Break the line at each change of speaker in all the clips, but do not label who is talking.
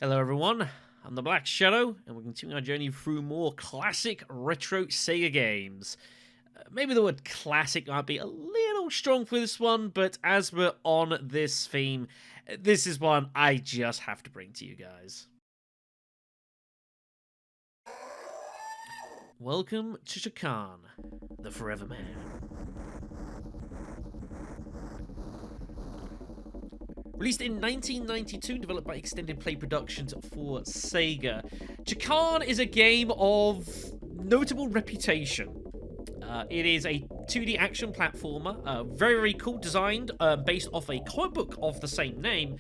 Hello everyone, I'm the Black Shadow, and we're continuing our journey through more classic retro Sega games. Maybe the word classic might be a little strong for this one, but as we're on this theme, this is one I just have to bring to you guys. Welcome to Chakan, the Forever Man. Released in 1992, developed by Extended Play Productions for Sega, Chakan is a game of notable reputation. It is a 2D action platformer, very, very cool, designed based off a comic book of the same name.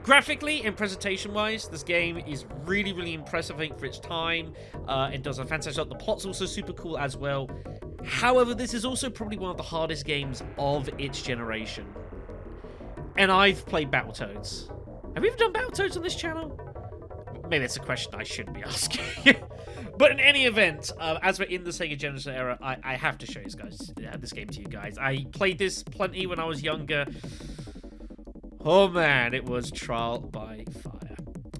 Graphically and presentation-wise, this game is really, really impressive, I think, for its time. It does a fantastic job. The plot's also super cool as well. However, this is also probably one of the hardest games of its generation. And I've played Battletoads. Have we ever done Battletoads on this channel? Maybe that's a question I shouldn't be asking. But in any event, as we're in the Sega Genesis era, I have to show this game to you guys. I played this plenty when I was younger. Oh man, it was trial by fire.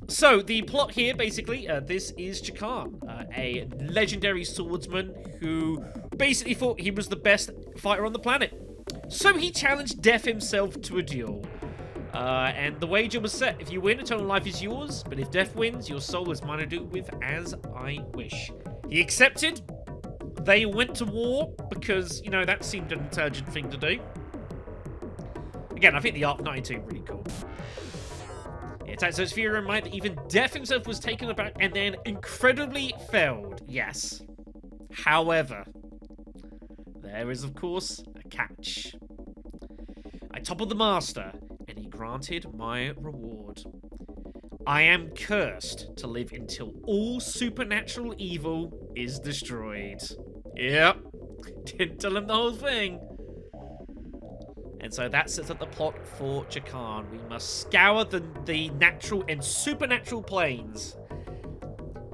So, the plot here, basically, this is Chakan, a legendary swordsman who basically thought he was the best fighter on the planet. So he challenged Death himself to a duel. And the wager was set. If you win, eternal life is yours. But if Death wins, your soul is mine to do with as I wish. He accepted. They went to war because, you know, that seemed an intelligent thing to do. Again, I think the Art of 92 is really cool. It takes those fear in mind that even Death himself was taken aback and then incredibly failed. Yes. However, there is, of course, a catch. I toppled the master, and he granted my reward. I am cursed to live until all supernatural evil is destroyed. Yep. Didn't tell him the whole thing. And so that sets up the plot for Chakan. We must scour the natural and supernatural planes.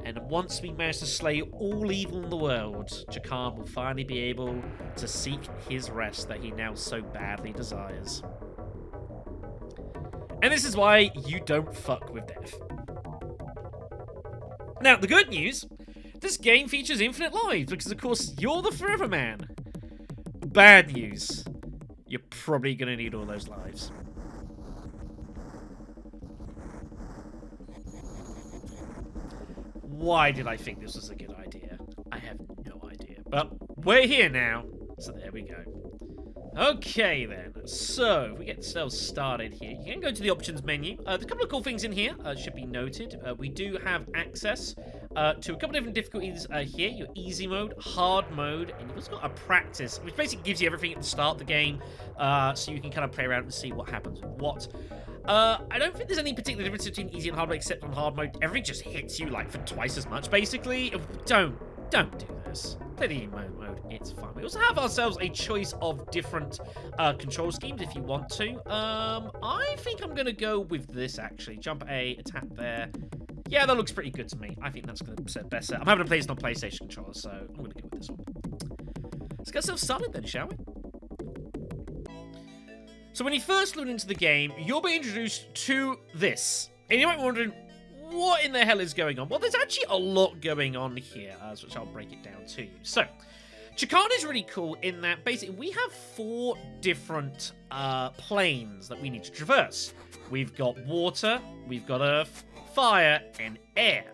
And once we manage to slay all evil in the world, Chakan will finally be able to seek his rest that he now so badly desires. And this is why you don't fuck with death. Now, the good news, this game features infinite lives, because of course, you're the Forever Man. Bad news, you're probably going to need all those lives. Why did I think this was a good idea? I have no idea. But we're here now, so there we go. Okay then, so if we get ourselves started here, you can go to the options menu. There's a couple of cool things in here, should be noted. We do have access to a couple of different difficulties here. Your easy mode, hard mode, and you've also got a practice, which basically gives you everything at the start of the game, so you can kind of play around and see what happens with what. I don't think there's any particular difference between easy and hard mode, except on hard mode, everything just hits you, like, for twice as much, basically. Don't do this. Play the easy mode, it's fun. We also have ourselves a choice of different control schemes if you want to. I think I'm going to go with this, actually. Jump A, attack there. Yeah, that looks pretty good to me. I think that's going to set best. I'm having to play this on PlayStation controller, so I'm going to go with this one. Let's get ourselves started then, shall we? So when you first load into the game, you'll be introduced to this. And you might be wondering, what in the hell is going on? Well, there's actually a lot going on here, which I'll break it down to you. So, Chakan is really cool in that basically we have 4 different planes that we need to traverse. We've got water, we've got earth, fire, and air.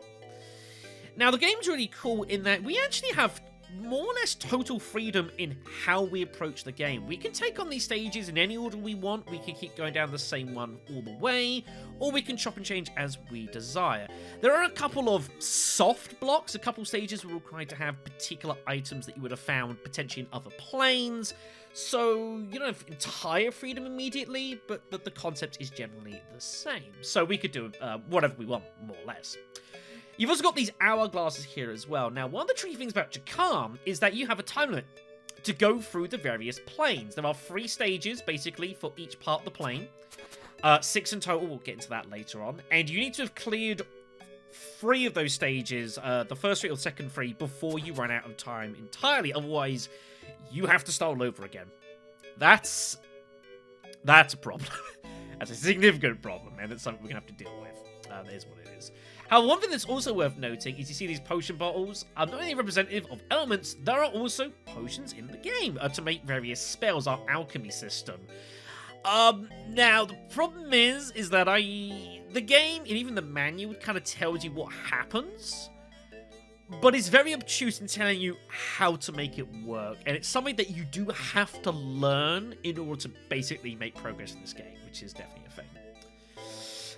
Now, the game's really cool in that we actually have more or less total freedom in how we approach the game. We can take on these stages in any order we want. We can keep going down the same one all the way, or we can chop and change as we desire. There are a couple of soft blocks, a couple stages where we're required to have particular items that you would have found potentially in other planes. So you don't have entire freedom immediately, but the concept is generally the same. So we could do whatever we want, more or less. You've also got these hourglasses here as well. Now, one of the tricky things about Chakan is that you have a time limit to go through the various planes. There are 3 stages, basically, for each part of the plane. 6 in total, we'll get into that later on. And you need to have cleared 3 of those stages, the first 3 or second 3, before you run out of time entirely. Otherwise, you have to start all over again. That's a problem. That's a significant problem, and it's something we're going to have to deal with. That is what it is. However, one thing that's also worth noting is you see these potion bottles are not only representative of elements, there are also potions in the game to make various spells, our alchemy system. Now, the problem is that the game, and even the manual, kind of tells you what happens, but it's very obtuse in telling you how to make it work, and it's something that you do have to learn in order to basically make progress in this game, which is definitely a thing.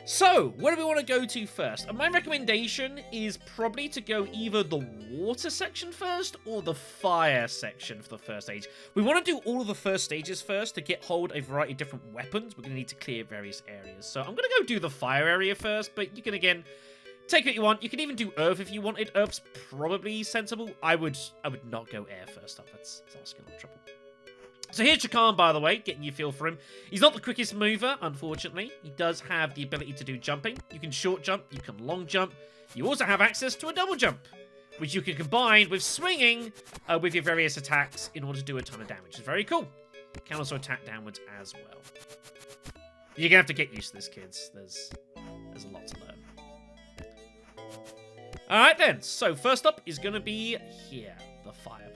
So, where do we want to go to first? My recommendation is probably to go either the water section first or the fire section for the first stage. We want to do all of the first stages first to get hold of a variety of different weapons. We're going to need to clear various areas. So I'm going to go do the fire area first, but you can, again, take what you want. You can even do earth if you wanted. Earth's probably sensible. I would not go air first up. That's asking a lot of trouble. So here's Chakan, by the way, getting you feel for him. He's not the quickest mover, unfortunately. He does have the ability to do jumping. You can short jump, you can long jump. You also have access to a double jump, which you can combine with swinging with your various attacks in order to do a ton of damage. It's very cool. You can also attack downwards as well. You're going to have to get used to this, kids. There's a lot to learn. Alright then, so first up is going to be here, the fireplace.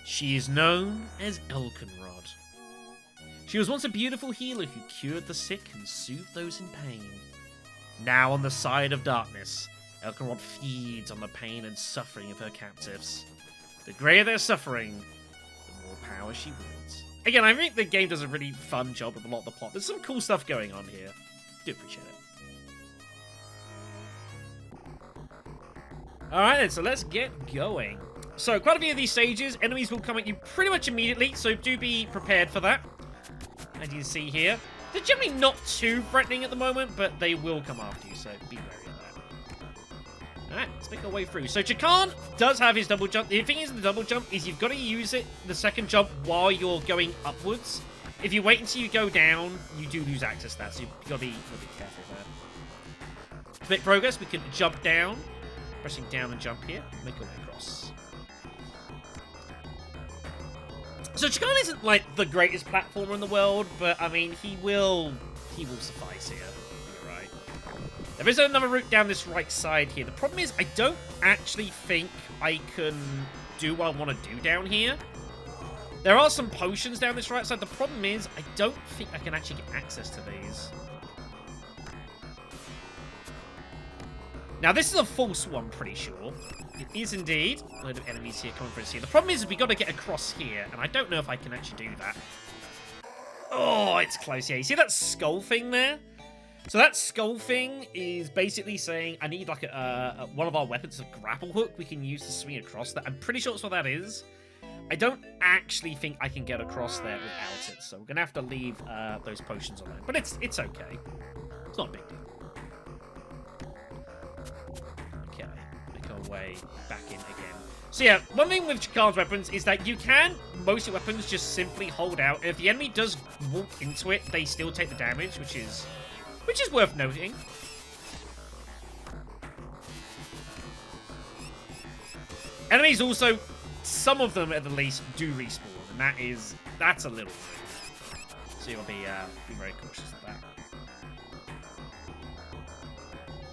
She is known as Elkenrod. She was once a beautiful healer who cured the sick and soothed those in pain. Now on the side of darkness, Elkenrod feeds on the pain and suffering of her captives. The greater their suffering, the more power she wields. Again, I think the game does a really fun job of a lot of the plot. There's some cool stuff going on here. Do appreciate it. Alright then, so let's get going. So, quite a few of these stages, enemies will come at you pretty much immediately, so do be prepared for that. As you can see here, they're generally not too threatening at the moment, but they will come after you, so be wary of that. Alright, let's make our way through. So, Chakan does have his double jump. The thing is, the double jump is you've got to use it, the second jump, while you're going upwards. If you wait until you go down, you do lose access to that, so you've got to be careful there. To make progress, we can jump down, pressing down and jump here, make our way across. So Chakan isn't like the greatest platformer in the world, but I mean he will suffice here. You're right. There is another route down this right side here. The problem is I don't actually think I can do what I want to do down here. There are some potions down this right side. The problem is I don't think I can actually get access to these. Now this is a false one, pretty sure. It is indeed. A load of enemies here coming for us here. The problem is we got to get across here, and I don't know if I can actually do that. Oh, it's close. Yeah, you see that skull thing there? So that skull thing is basically saying I need like one of our weapons, a grapple hook we can use to swing across that. I'm pretty sure that's what that is. I don't actually think I can get across there without it, so we're gonna have to leave those potions alone. But it's okay. It's not a big deal. Way back in again. So yeah, one thing with Chakan's weapons is that you can, most of your weapons, just simply hold out. And if the enemy does walk into it, they still take the damage, which is worth noting. Enemies also, some of them at the least, do respawn, and that's a little rude. So you'll be very cautious of that.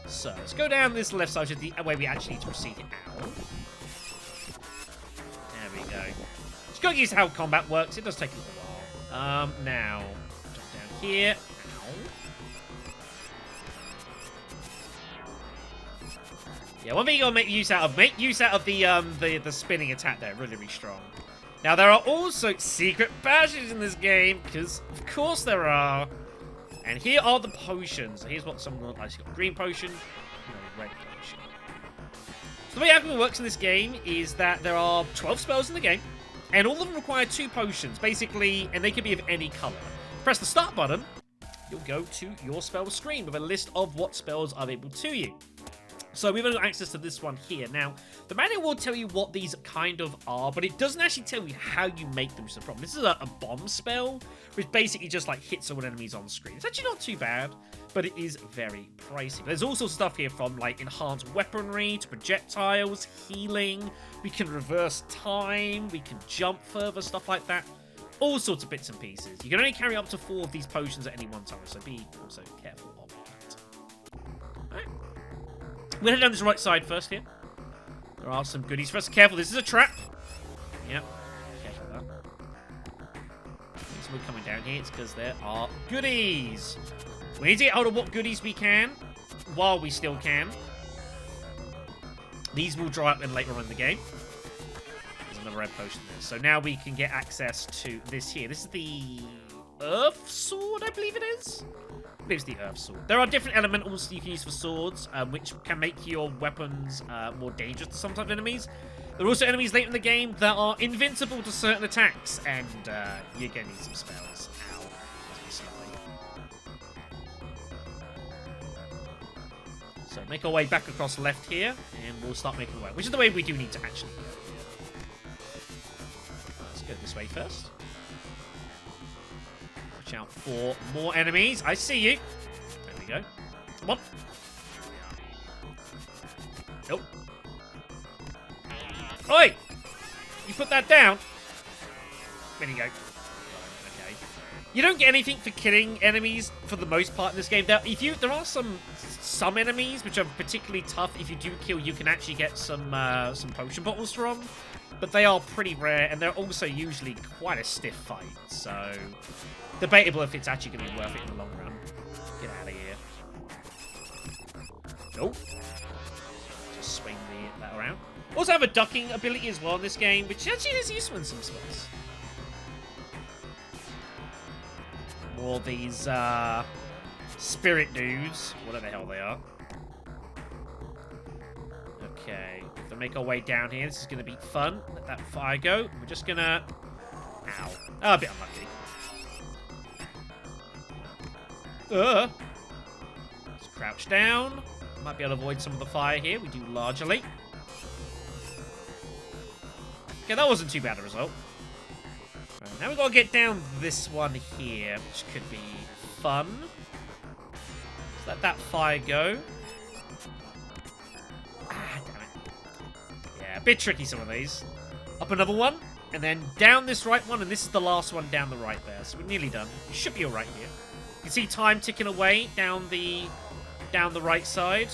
So, let's go down this left side, which is the way we actually need to proceed out. There we go. Just gotta use how combat works. It does take a little while. Now, jump down here. Ow. Yeah, one thing you gotta make use out of the spinning attack there. Really, really strong. Now, there are also secret passages in this game, because, of course, there are. And here are the potions. Here's what someone looks like. You've got a green potion and a red potion. So the way alchemy works in this game is that there are 12 spells in the game, and all of them require 2 potions, basically, and they can be of any color. Press the start button, you'll go to your spell screen with a list of what spells are available to you. So we've only got access to this one here. Now, the manual will tell you what these kind of are, but it doesn't actually tell you how you make them, which is the problem. This is a bomb spell, which basically just like hits all enemies on screen. It's actually not too bad, but it is very pricey. There's all sorts of stuff here from like enhanced weaponry to projectiles, healing. We can reverse time, we can jump further, stuff like that. All sorts of bits and pieces. You can only carry up to 4 of these potions at any one time, so be also careful of that. Alright. We're head down this right side first here. There are some goodies for us. Careful, this is a trap. Yep. Careful of that. So we're coming down here. It's because there are goodies. We need to get hold of what goodies we can while we still can. These will dry up then later on in the game. There's another red potion there. So now we can get access to this here. This is the Earth Sword, I believe it is. I believe it's the Earth Sword. There are different elementals you can use for swords, which can make your weapons more dangerous to some type of enemies. There are also enemies late in the game that are invincible to certain attacks, and you're going to need some spells. Ow. That's a bit slippery. So make our way back across left here, and we'll start making our way, which is the way we do need to actually go. Let's go this way first. Watch out for more enemies. I see you. There we go. Come on. Nope. Oi! You put that down. There you go. Okay. You don't get anything for killing enemies for the most part in this game. There are some enemies which are particularly tough. If you do kill, you can actually get some potion bottles from. But they are pretty rare, and they're also usually quite a stiff fight. So debatable if it's actually going to be worth it in the long run. Get out of here. Nope. Just swing that around. Also have a ducking ability as well in this game, which actually is useful in some spots. More of these spirit dudes, whatever the hell they are. Okay, to make our way down here, this is going to be fun. Let that fire go. We're just going to... Ow. Oh, a bit unlucky. Let's crouch down. Might be able to avoid some of the fire here. We do largely. Okay, that wasn't too bad a result. Right, now we've got to get down this one here, which could be fun. Let's let that fire go. Ah, damn it. Yeah, a bit tricky, some of these. Up another one, and then down this right one, and this is the last one down the right there. So we're nearly done. We should be all right here. You can see time ticking away down the right side.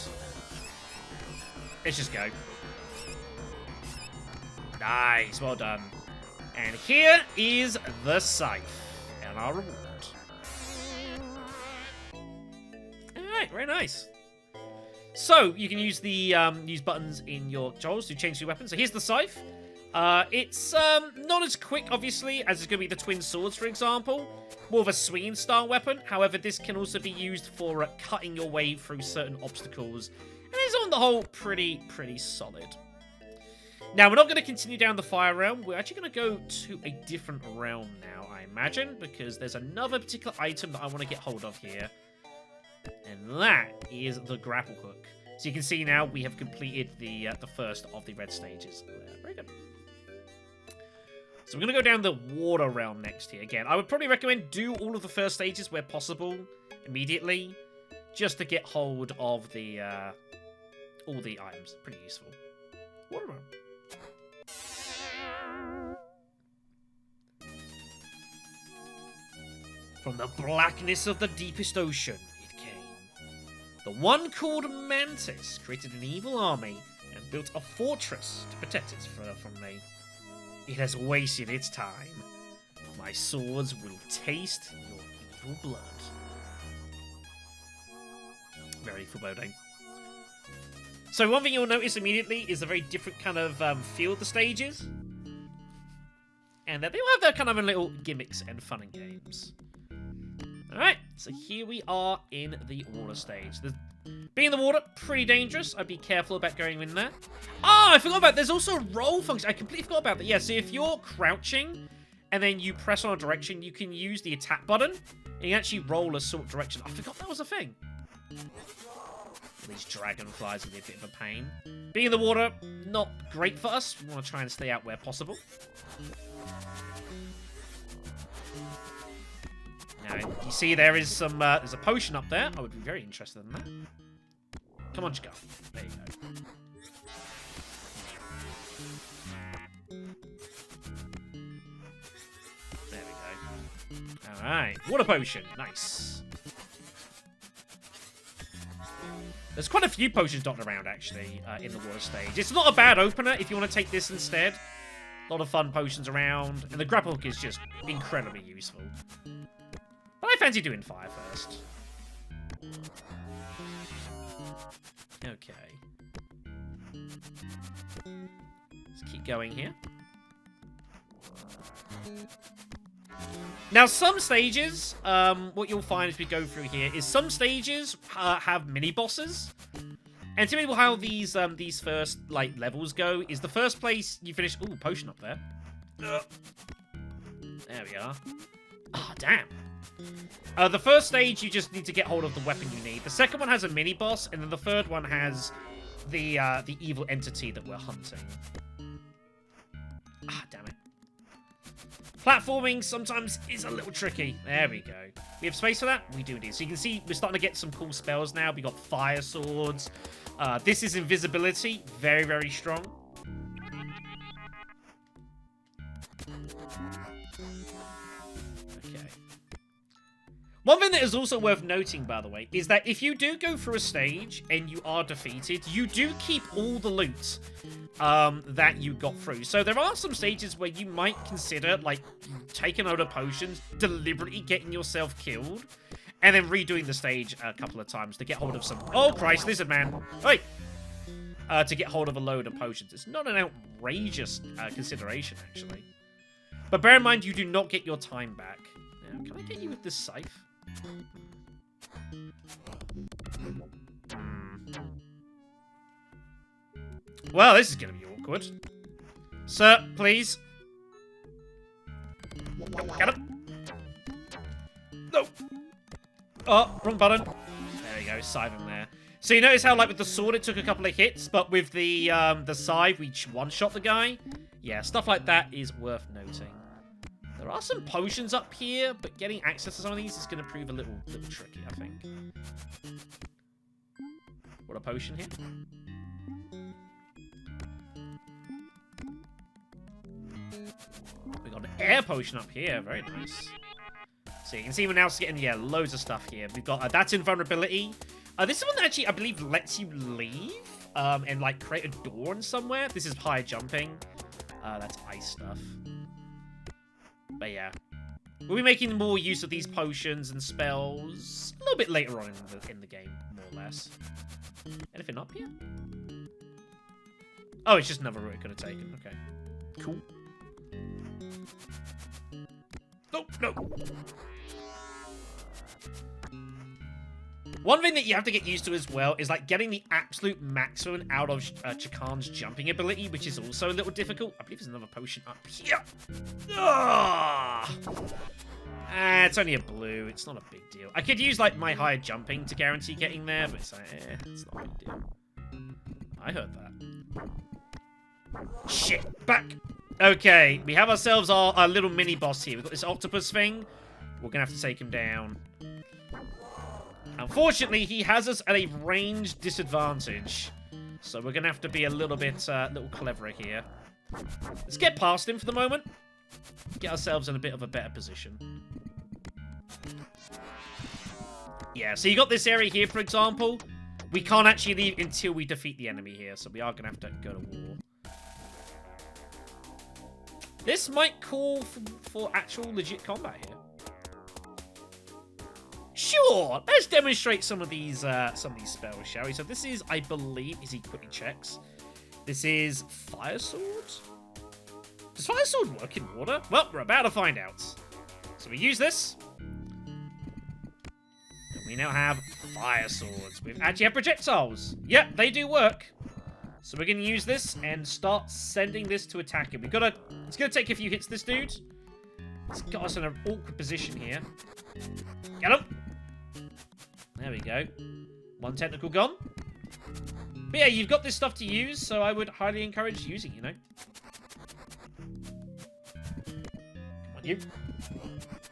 Let's just go. Nice, well done. And here is the scythe and our reward. Alright, very nice. So, you can use the use buttons in your controls to change your weapons. So here's the scythe. It's not as quick, obviously, as it's going to be the twin swords, for example. More of a swinging style weapon. However, this can also be used for cutting your way through certain obstacles. And it's on the whole pretty solid. Now, we're not going to continue down the fire realm. We're actually going to go to a different realm now, I imagine, because there's another particular item that I want to get hold of here. And that is the grapple hook. So you can see now we have completed the first of the red stages. Very good. So we're going to go down the water realm next here. Again, I would probably recommend do all of the first stages where possible immediately, just to get hold of the all the items. Pretty useful. Water realm. From the blackness of the deepest ocean, it came. The one called Mantis created an evil army and built a fortress to protect it from me. It has wasted its time. My swords will taste your evil blood. Very foreboding. So one thing you'll notice immediately is a very different kind of feel of the stages. And they all have their kind of little gimmicks and fun and games. Alright, so here we are in the water stage. Being in the water, pretty dangerous. I'd be careful about going in there. Oh, I forgot about, there's also a roll function. I completely forgot about that. Yeah, so if you're crouching and then you press on a direction, you can use the attack button and you actually roll a sort direction. I forgot that was a thing. These dragonflies will be a bit of a pain. Being in the water, not great for us. We want to try and stay out where possible. Now, you see there is some, there's a potion up there. I would be very interested in that. Come on, Chakan. There you go. There we go. Alright, water potion. Nice. There's quite a few potions dotted around, actually, in the water stage. It's not a bad opener if you want to take this instead. A lot of fun potions around. And the grapple hook is just incredibly useful. But I fancy doing fire first. Okay. Let's keep going here. Now, some stages, what you'll find as we go through here is some stages have mini-bosses. And typically how these first, like, levels go is the first place you finish... Ooh, potion up there. There we are. Ah, damn. The first stage, you just need to get hold of the weapon you need. The second one has a mini-boss, and then the third one has the evil entity that we're hunting. Ah, damn it. Platforming sometimes is a little tricky. There we go. We have space for that? We do indeed. So you can see we're starting to get some cool spells now. We got fire swords. This is invisibility. Very, very strong. Okay. One thing that is also worth noting, by the way, is that if you do go through a stage and you are defeated, you do keep all the loot that you got through. So there are some stages where you might consider, like, taking out of potions, deliberately getting yourself killed, and then redoing the stage a couple of times to get hold of some... Oh, Christ, lizard man. Hey! To get hold of a load of potions. It's not an outrageous consideration, actually. But bear in mind, you do not get your time back. Now, can I get you with this scythe? Well, this is going to be awkward. Sir, please. Get him. No. Oh, wrong button. There we go, scythe him there. So you notice how, like, with the sword, it took a couple of hits, but with the scythe, we one-shot the guy? Yeah, stuff like that is worth noting. There are some potions up here, but getting access to some of these is going to prove a little tricky, I think. What a potion here. We got an air potion up here. Very nice. So you can see we're now getting, yeah, loads of stuff here. We've got, that's invulnerability. This is one that actually, I believe, lets you leave and, like, create a door in somewhere. This is high jumping. That's ice stuff. But yeah, we'll be making more use of these potions and spells a little bit later on in the game, more or less. Anything up here? Oh, it's just another route it could have taken. Okay, cool. No, no. One thing that you have to get used to as well is, like, getting the absolute maximum out of Chakan's jumping ability, which is also a little difficult. I believe there's another potion up here. It's only a blue. It's not a big deal. I could use, like, my higher jumping to guarantee getting there, but it's like, it's not a big deal. I heard that. Shit, back. Okay, we have ourselves our little mini-boss here. We've got this octopus thing. We're going to have to take him down. Unfortunately, he has us at a range disadvantage. So we're going to have to be a little bit, cleverer here. Let's get past him for the moment. Get ourselves in a bit of a better position. Yeah, so you got this area here, for example. We can't actually leave until we defeat the enemy here. So we are going to have to go to war. This might call for actual legit combat here. Sure, let's demonstrate some of these spells, shall we? So this is, I believe, as he quickly checks, this is Fire Sword? Does Fire Sword work in water? Well, we're about to find out. So we use this. And we now have Fire Swords. We actually have projectiles. Yep, they do work. So we're going to use this and start sending this to attack him. It's going to take a few hits, this dude. It's got us in an awkward position here. Get him. There we go. One tentacle gone. But yeah, you've got this stuff to use, so I would highly encourage using, you know? Come on, you.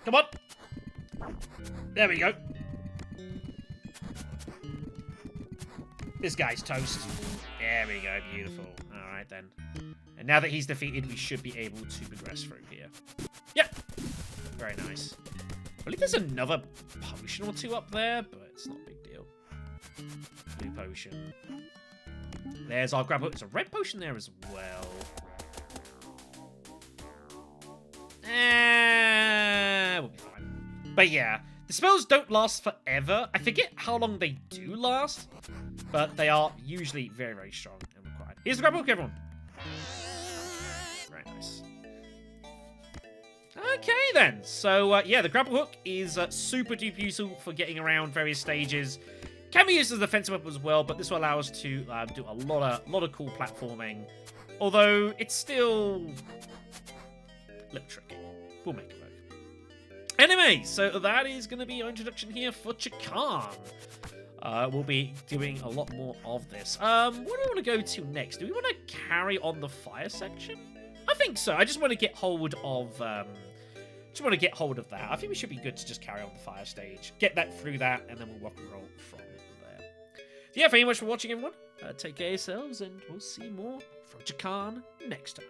Come on. There we go. This guy's toast. There we go, beautiful. Alright then. And now that he's defeated, we should be able to progress through here. Yep. Very nice. I believe there's another potion or two up there, but it's not a big deal. Blue potion. There's our grab hook. There's a red potion there as well. We'll be fine. But yeah, the spells don't last forever. I forget how long they do last, but they are usually very, very strong and required. Here's the grab hook, everyone. Very nice. Okay, then. So, yeah, the grapple hook is super duper useful for getting around various stages. Can be used as a defensive weapon as well, but this will allow us to do a lot of cool platforming. Although, it's still a little tricky. We'll make it work. Anyway, so that is going to be our introduction here for Chakan. We'll be doing a lot more of this. What do we want to go to next? Do we want to carry on the fire section? I think so. I just want to get hold of that. I think we should be good to just carry on the fire stage, get that through that, and then we'll rock and roll from there. So yeah, thank you very much for watching, everyone. Take care of yourselves, and we'll see more from Chakan next time.